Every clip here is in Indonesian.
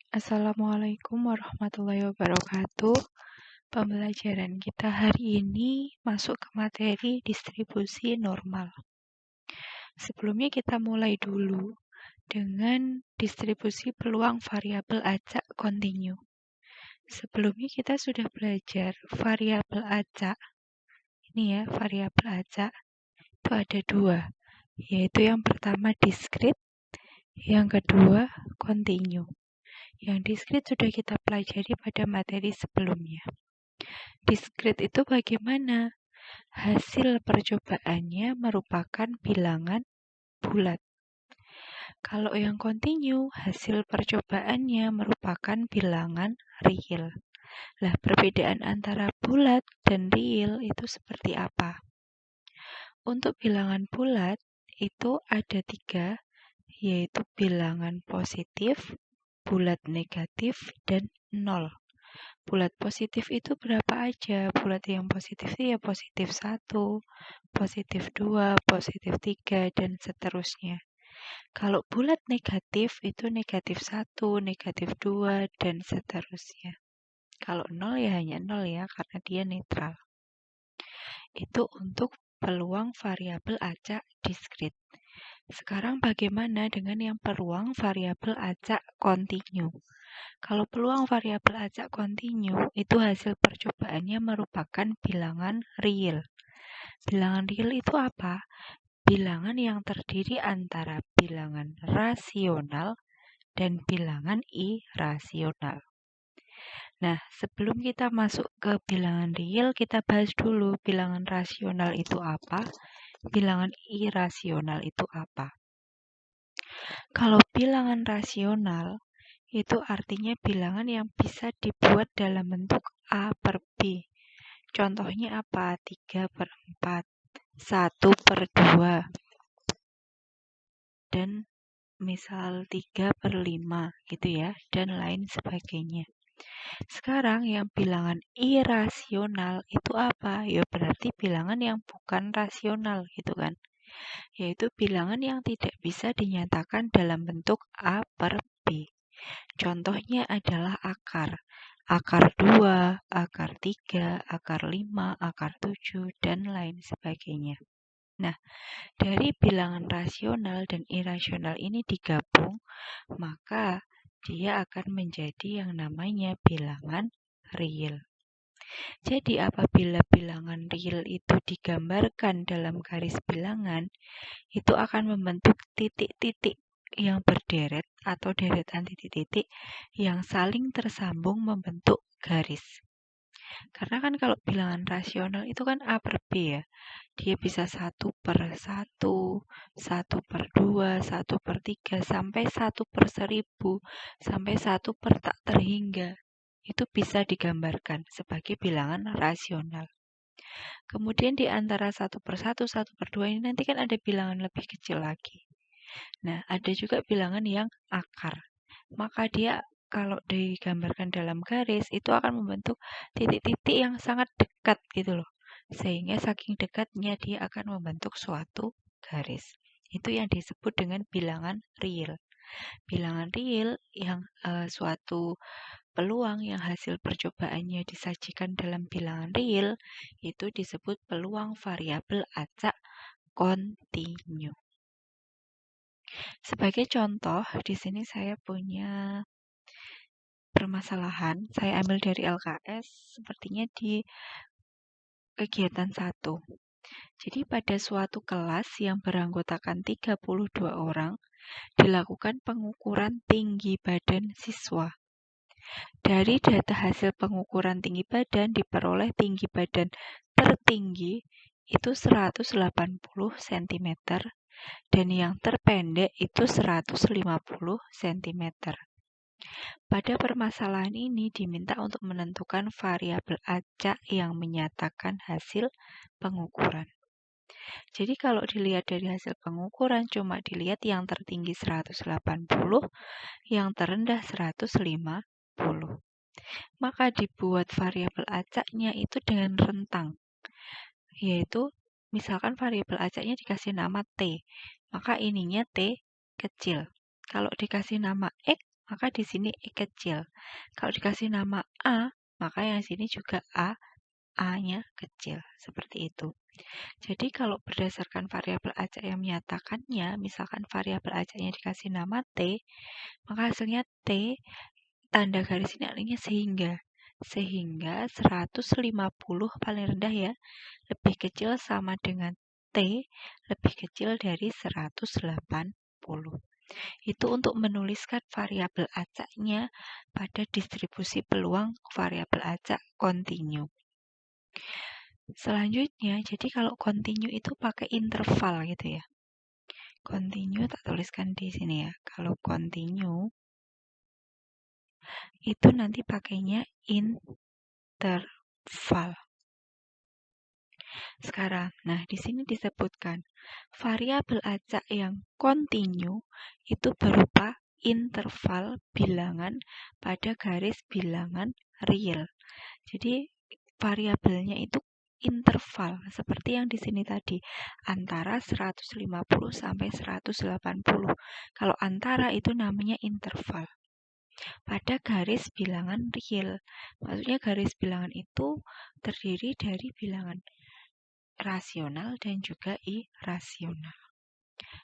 Assalamualaikum warahmatullahi wabarakatuh. Pembelajaran kita hari ini masuk ke materi distribusi normal. Sebelumnya kita mulai dulu dengan distribusi peluang variabel acak kontinu. Sebelumnya kita sudah belajar variabel acak. Ini ya, variabel acak itu ada dua, yaitu yang pertama diskrit, yang kedua kontinu. Yang diskrit sudah kita pelajari pada materi sebelumnya. Diskrit itu bagaimana? Hasil percobaannya merupakan bilangan bulat. Kalau yang kontinu, hasil percobaannya merupakan bilangan real. Lah, perbedaan antara bulat dan real itu seperti apa? Untuk bilangan bulat itu ada 3, yaitu bilangan positif, bulat negatif, dan 0. Bulat positif itu berapa aja? Bulat yang positif itu ya positif 1, positif 2, positif 3, dan seterusnya. Kalau bulat negatif itu negatif 1, negatif 2, dan seterusnya. Kalau 0 ya hanya 0 ya, karena dia netral. Itu untuk peluang variabel acak diskrit. Sekarang bagaimana dengan yang peluang variabel acak kontinu? Kalau peluang variabel acak kontinu, itu hasil percobaannya merupakan bilangan real. Bilangan real itu apa? Bilangan yang terdiri antara bilangan rasional dan bilangan irasional. Nah, sebelum kita masuk ke bilangan real, kita bahas dulu bilangan rasional itu apa, bilangan irasional itu apa. Kalau bilangan rasional, itu artinya bilangan yang bisa dibuat dalam bentuk A per B. Contohnya apa? 3/4, 1/2, dan misal 3/5 gitu ya, dan lain sebagainya. Sekarang yang bilangan irasional itu apa? Ya berarti bilangan yang bukan rasional gitu kan. Yaitu bilangan yang tidak bisa dinyatakan dalam bentuk A per B. Contohnya adalah akar. Akar 2, akar 3, akar 5, akar 7, dan lain sebagainya. Nah, dari bilangan rasional dan irasional ini digabung, maka dia akan menjadi yang namanya bilangan real. Jadi apabila bilangan real itu digambarkan dalam garis bilangan, itu akan membentuk titik-titik yang berderet atau deretan titik-titik yang saling tersambung membentuk garis. Karena kan kalau bilangan rasional itu kan A per B ya. Dia bisa 1/1, 1/2, 1/3, sampai 1/1000, sampai 1 per tak terhingga. Itu bisa digambarkan sebagai bilangan rasional. Kemudian di antara 1/1, 1/2 ini nanti kan ada bilangan lebih kecil lagi. Nah, ada juga bilangan yang akar. Maka dia kalau digambarkan dalam garis itu akan membentuk titik-titik yang sangat dekat gitu loh. Sehingga saking dekatnya dia akan membentuk suatu garis. Itu yang disebut dengan bilangan real. Bilangan real yang suatu peluang yang hasil percobaannya disajikan dalam bilangan real itu disebut peluang variabel acak kontinu. Sebagai contoh, di sini saya punya permasalahan. Saya ambil dari LKS, sepertinya di kegiatan 1. Jadi pada suatu kelas yang beranggotakan 32 orang, dilakukan pengukuran tinggi badan siswa. Dari data hasil pengukuran tinggi badan diperoleh tinggi badan tertinggi itu 180 cm dan yang terpendek itu 150 cm. Pada permasalahan ini diminta untuk menentukan variabel acak yang menyatakan hasil pengukuran. Jadi kalau dilihat dari hasil pengukuran cuma dilihat yang tertinggi 180, yang terendah 150. Maka dibuat variabel acaknya itu dengan rentang. Yaitu misalkan variabel acaknya dikasih nama T, maka ininya T kecil. Kalau dikasih nama X, maka di sini E kecil. Kalau dikasih nama A, maka yang sini juga A-nya kecil. Seperti itu. Jadi kalau berdasarkan variabel acak yang menyatakannya, misalkan variabel acaknya dikasih nama T, maka hasilnya T, tanda garis ini artinya sehingga 150 paling rendah ya, lebih kecil sama dengan T, lebih kecil dari 180. Itu untuk menuliskan variabel acaknya pada distribusi peluang variabel acak kontinu. Selanjutnya, jadi kalau kontinu itu pakai interval gitu ya. Kontinu tak tuliskan di sini ya. Kalau kontinu itu nanti pakainya interval. Sekarang, nah di sini disebutkan variabel acak yang kontinu itu berupa interval bilangan pada garis bilangan real. Jadi variabelnya itu interval seperti yang di sini tadi antara 150 sampai 180. Kalau antara itu namanya interval pada garis bilangan real. Maksudnya garis bilangan itu terdiri dari bilangan rasional dan juga irasional.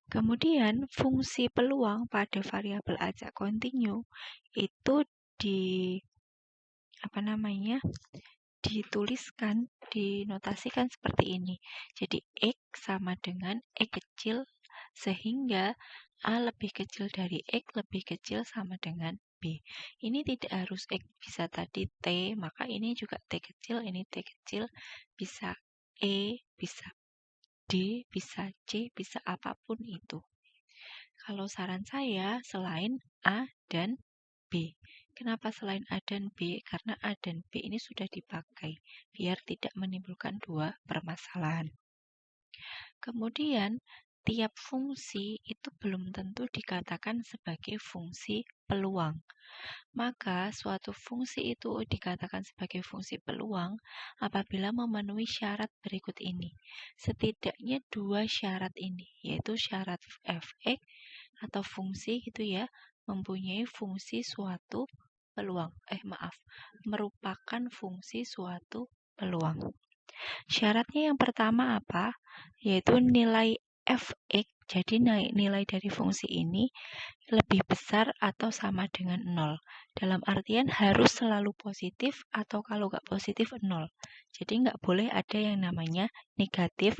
Kemudian fungsi peluang pada variabel acak kontinu itu dituliskan, dinotasikan seperti ini. Jadi X sama dengan E kecil sehingga A lebih kecil dari X lebih kecil sama dengan B. Ini tidak harus X, bisa tadi T, maka ini juga T kecil, ini T kecil, bisa E, bisa D, bisa C, bisa apapun itu. Kalau saran saya selain A dan B. Kenapa selain A dan B? Karena A dan B ini sudah dipakai biar tidak menimbulkan dua permasalahan. Kemudian, tiap fungsi itu belum tentu dikatakan sebagai fungsi peluang. Maka, suatu fungsi itu dikatakan sebagai fungsi peluang apabila memenuhi syarat berikut ini. Setidaknya dua syarat ini, yaitu syarat f(x) atau fungsi gitu ya, mempunyai fungsi suatu peluang. Merupakan fungsi suatu peluang. Syaratnya yang pertama apa? Yaitu nilai f(x), jadi nilai dari fungsi ini lebih besar atau sama dengan 0. Dalam artian harus selalu positif atau kalau nggak positif 0. Jadi nggak boleh ada yang namanya negatif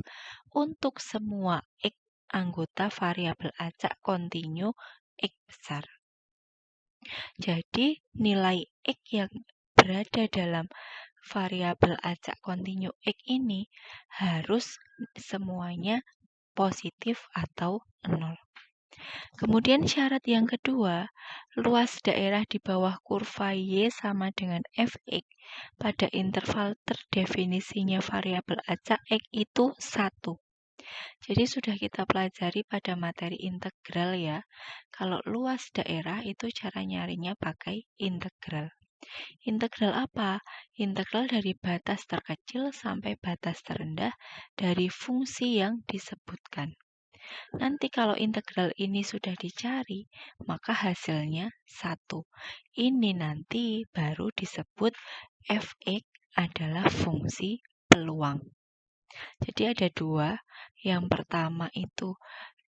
untuk semua X anggota variabel acak kontinu X besar. Jadi nilai X yang berada dalam variabel acak kontinu X ini harus semuanya positif atau 0. Kemudian syarat yang kedua, luas daerah di bawah kurva Y sama dengan Fx pada interval terdefinisinya variabel acak X itu 1. Jadi sudah kita pelajari pada materi integral ya. Kalau luas daerah itu cara nyarinya pakai integral. Integral apa? Integral dari batas terkecil sampai batas terendah dari fungsi yang disebutkan. Nanti kalau integral ini sudah dicari, maka hasilnya 1. Ini nanti baru disebut f(x) adalah fungsi peluang. Jadi ada dua. Yang pertama itu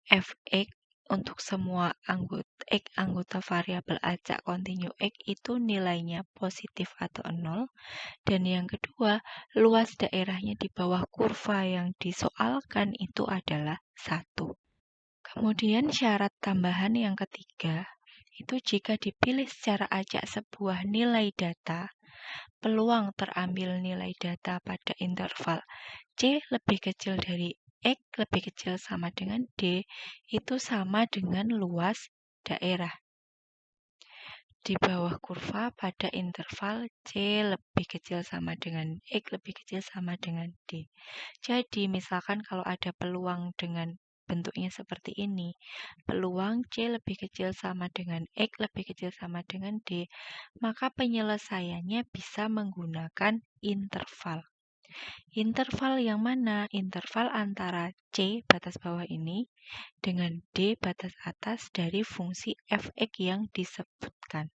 f(x) untuk semua anggota variabel acak kontinu X itu nilainya positif atau 0. Dan yang kedua, luas daerahnya di bawah kurva yang disoalkan itu adalah 1. Kemudian syarat tambahan yang ketiga, itu jika dipilih secara acak sebuah nilai data, peluang terambil nilai data pada interval C lebih kecil dari X lebih kecil sama dengan D itu sama dengan luas daerah di bawah kurva pada interval C lebih kecil sama dengan X lebih kecil sama dengan D. Jadi misalkan kalau ada peluang dengan bentuknya seperti ini, peluang C lebih kecil sama dengan X lebih kecil sama dengan D, maka penyelesaiannya bisa menggunakan interval. Interval yang mana? Interval antara C batas bawah ini dengan D batas atas dari fungsi f(x) yang disebutkan.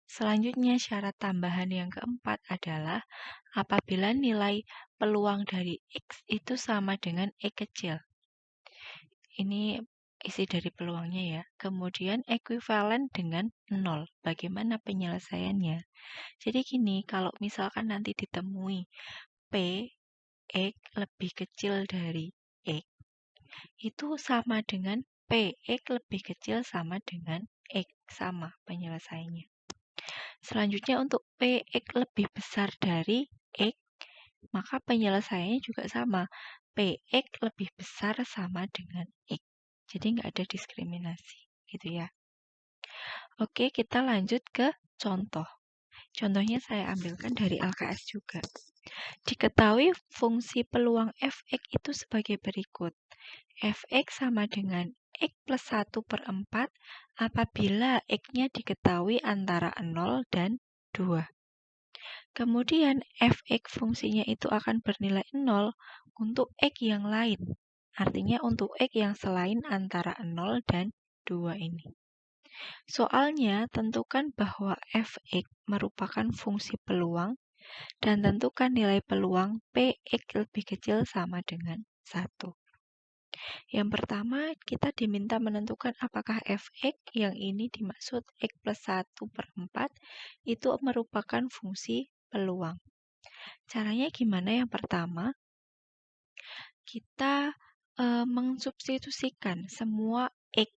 Selanjutnya syarat tambahan yang keempat adalah apabila nilai peluang dari X itu sama dengan X kecil. Ini isi dari peluangnya ya. Kemudian ekuivalen dengan 0. Bagaimana penyelesaiannya? Jadi gini, kalau misalkan nanti ditemui P X lebih kecil dari X, itu sama dengan Px lebih kecil sama dengan X. Sama penyelesaiannya. Selanjutnya untuk Px lebih besar dari X, maka penyelesaiannya juga sama. Px lebih besar sama dengan X. Jadi nggak ada diskriminasi, gitu ya. Oke, kita lanjut ke contoh. Contohnya saya ambilkan dari LKS juga. Diketahui fungsi peluang f(x) itu sebagai berikut. F(x) sama dengan X plus 1/4 apabila X-nya diketahui antara 0 dan 2. Kemudian f(x) fungsinya itu akan bernilai 0 untuk X yang lain. Artinya untuk X yang selain antara 0 dan 2 ini. Soalnya tentukan bahwa f(x) merupakan fungsi peluang dan tentukan nilai peluang Px lebih kecil sama dengan 1. Yang pertama, kita diminta menentukan apakah f(x) yang ini dimaksud X plus 1/4 itu merupakan fungsi peluang. Caranya gimana? Yang pertama, kita mensubstitusikan semua X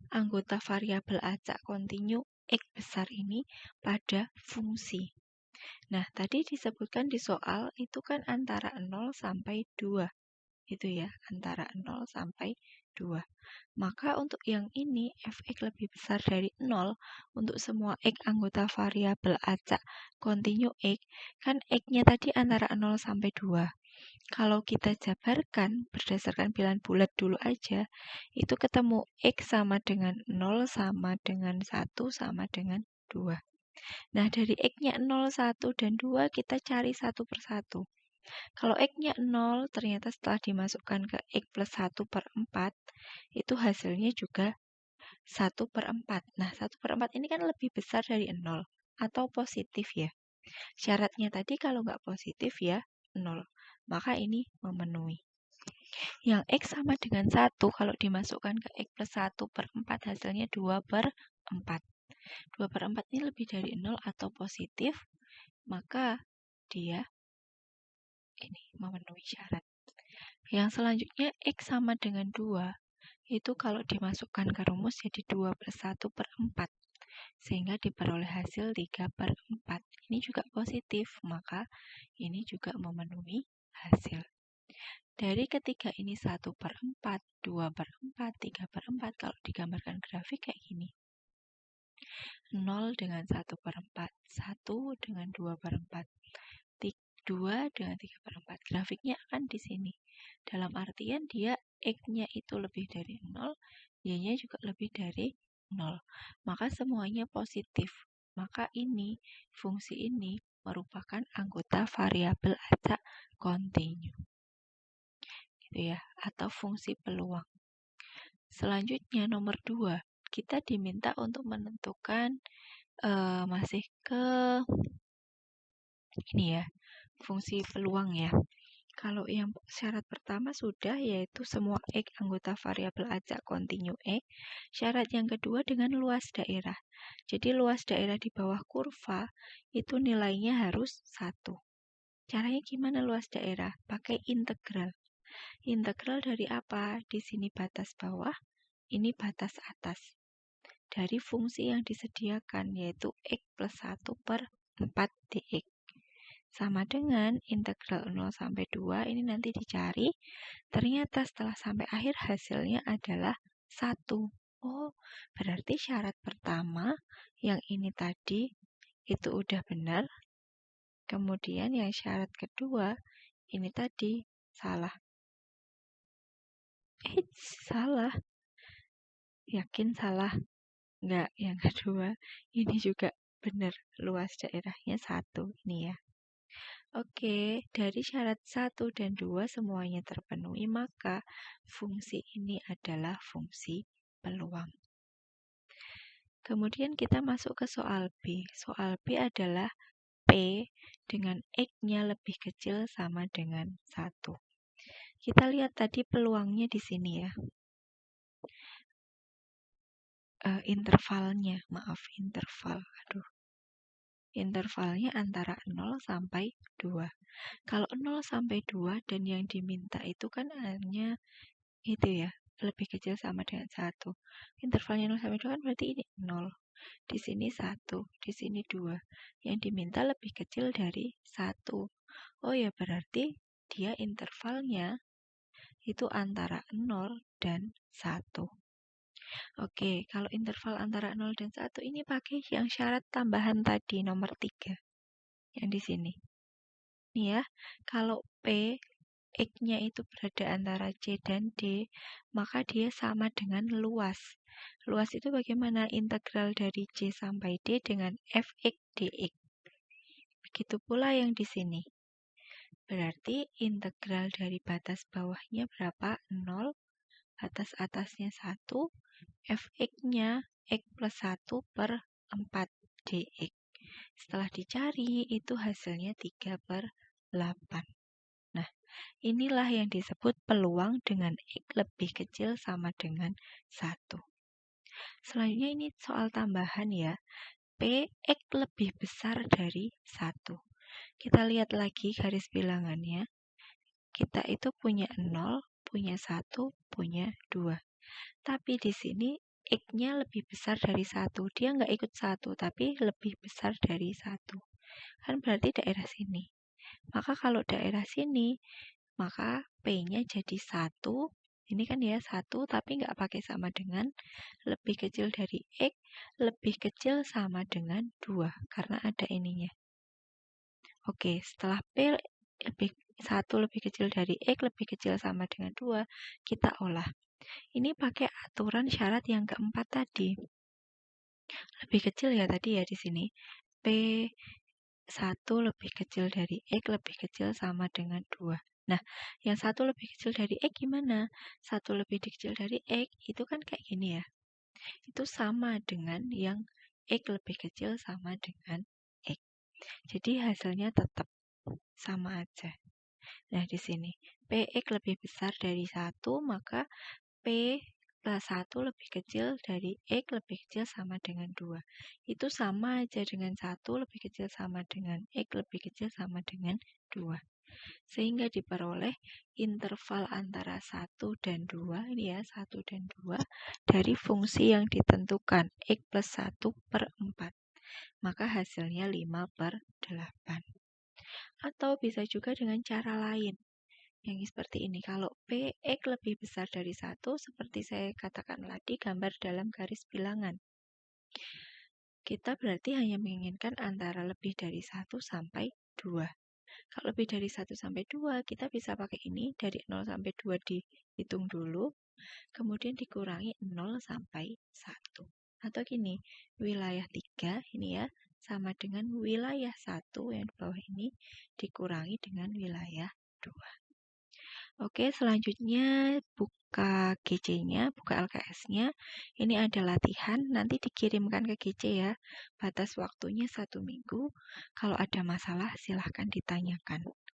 anggota variabel acak kontinu X besar ini pada fungsi. Nah, tadi disebutkan di soal itu kan antara 0 sampai 2. Itu ya, antara 0 sampai 2. Maka untuk yang ini, f(x) lebih besar dari 0 untuk semua X anggota variabel acak kontinu X, kan X-nya tadi antara 0 sampai 2. Kalau kita jabarkan berdasarkan bilangan bulat dulu aja, itu ketemu X sama dengan 0 sama dengan 1 sama dengan 2. Nah, dari X-nya 0, 1, dan 2 kita cari satu persatu. Kalau X-nya 0, ternyata setelah dimasukkan ke X plus 1/4, itu hasilnya juga 1/4. Nah, 1/4 ini kan lebih besar dari 0, atau positif ya. Syaratnya tadi kalau nggak positif ya 0. Maka ini memenuhi. Yang X sama dengan 1, kalau dimasukkan ke X plus 1/4, hasilnya 2/4. 2/4 ini lebih dari 0 atau positif, maka dia ini memenuhi syarat. Yang selanjutnya X sama dengan 2, itu kalau dimasukkan ke rumus jadi 2 plus 1/4, sehingga diperoleh hasil 3/4. Ini juga positif, maka ini juga memenuhi hasil. Dari ketiga ini 1/4, 2/4, 3/4, kalau digambarkan grafik kayak gini. 0 dengan 1/4, 1 dengan 2/4, 2 dengan 3/4. Grafiknya akan di sini. Dalam artian dia X-nya itu lebih dari 0, Y-nya juga lebih dari 0. Maka semuanya positif. Maka ini, fungsi ini merupakan anggota variabel acak kontinu. Gitu ya, atau fungsi peluang. Selanjutnya nomor 2, kita diminta untuk menentukan masih ke ini ya, fungsi peluang ya. Kalau yang syarat pertama sudah, yaitu semua X anggota variabel acak kontinu X. Syarat yang kedua dengan luas daerah. Jadi luas daerah di bawah kurva itu nilainya harus 1. Caranya gimana luas daerah? Pakai integral. Integral dari apa? Di sini batas bawah, ini batas atas. Dari fungsi yang disediakan, yaitu X plus 1/4 dx. Sama dengan integral 0 sampai 2, ini nanti dicari. Ternyata setelah sampai akhir hasilnya adalah 1. Oh, berarti syarat pertama yang ini tadi itu udah benar. Kemudian yang syarat kedua ini tadi salah. Salah. Yakin salah? Enggak, yang kedua ini juga benar. Luas daerahnya 1 ini ya. Oke, dari syarat 1 dan 2 semuanya terpenuhi, maka fungsi ini adalah fungsi peluang. Kemudian kita masuk ke soal B. Soal B adalah P dengan X-nya lebih kecil sama dengan 1. Kita lihat tadi peluangnya di sini ya. Intervalnya. Intervalnya antara 0 sampai 2. Kalau 0 sampai 2 dan yang diminta itu kan hanya itu ya, lebih kecil sama dengan 1. Intervalnya 0 sampai 2 kan berarti ini 0. Di sini 1, di sini 2. Yang diminta lebih kecil dari 1. Oh ya, berarti dia intervalnya itu antara 0 dan 1. Oke, kalau interval antara 0 dan 1 ini pakai yang syarat tambahan tadi, nomor 3. Yang di sini. Nih ya, kalau P, X-nya itu berada antara C dan D, maka dia sama dengan luas. Luas itu bagaimana? Integral dari C sampai D dengan Fx dx. Begitu pula yang di sini. Berarti integral dari batas bawahnya berapa? 0. Batas atasnya 1. Fx-nya X plus 1 per 4 dx. Setelah dicari, itu hasilnya 3 per 8. Nah, inilah yang disebut peluang dengan X lebih kecil sama dengan 1. Selanjutnya ini soal tambahan ya. P, X lebih besar dari 1. Kita lihat lagi garis bilangannya. Kita itu punya 0, punya 1, punya 2. Tapi di sini X-nya lebih besar dari 1. Dia nggak ikut 1, tapi lebih besar dari 1. Kan berarti daerah sini. Maka kalau daerah sini, maka P-nya jadi 1. Ini kan ya 1, tapi nggak pakai sama dengan. Lebih kecil dari X, lebih kecil sama dengan 2. Karena ada ininya. Oke, setelah P lebih 1 lebih kecil dari X, lebih kecil sama dengan 2, kita olah. Ini pakai aturan syarat yang keempat tadi. Lebih kecil ya tadi ya di sini. P1 lebih kecil dari X lebih kecil sama dengan 2. Nah, yang 1 lebih kecil dari X gimana? 1 lebih kecil dari X itu kan kayak gini ya. Itu sama dengan yang X lebih kecil sama dengan X. Jadi hasilnya tetap sama aja. Nah, di sini Px lebih besar dari 1, maka P plus 1 lebih kecil dari X lebih kecil sama dengan 2. Itu sama aja dengan 1 lebih kecil sama dengan X lebih kecil sama dengan 2. Sehingga diperoleh interval antara 1 dan 2, ini ya 1 dan 2, dari fungsi yang ditentukan X plus 1 per 4. Maka hasilnya 5 per 8. Atau bisa juga dengan cara lain. Yang seperti ini, kalau Px lebih besar dari 1, seperti saya katakan tadi, gambar dalam garis bilangan. Kita berarti hanya menginginkan antara lebih dari 1 sampai 2. Kalau lebih dari 1 sampai 2, kita bisa pakai ini, dari 0 sampai 2 dihitung dulu, kemudian dikurangi 0 sampai 1. Atau gini, wilayah 3, ini ya, sama dengan wilayah 1 yang di bawah ini, dikurangi dengan wilayah 2. Oke, selanjutnya buka GC-nya, buka LKS-nya. Ini ada latihan, nanti dikirimkan ke GC ya. Batas waktunya 1 minggu. Kalau ada masalah, silahkan ditanyakan.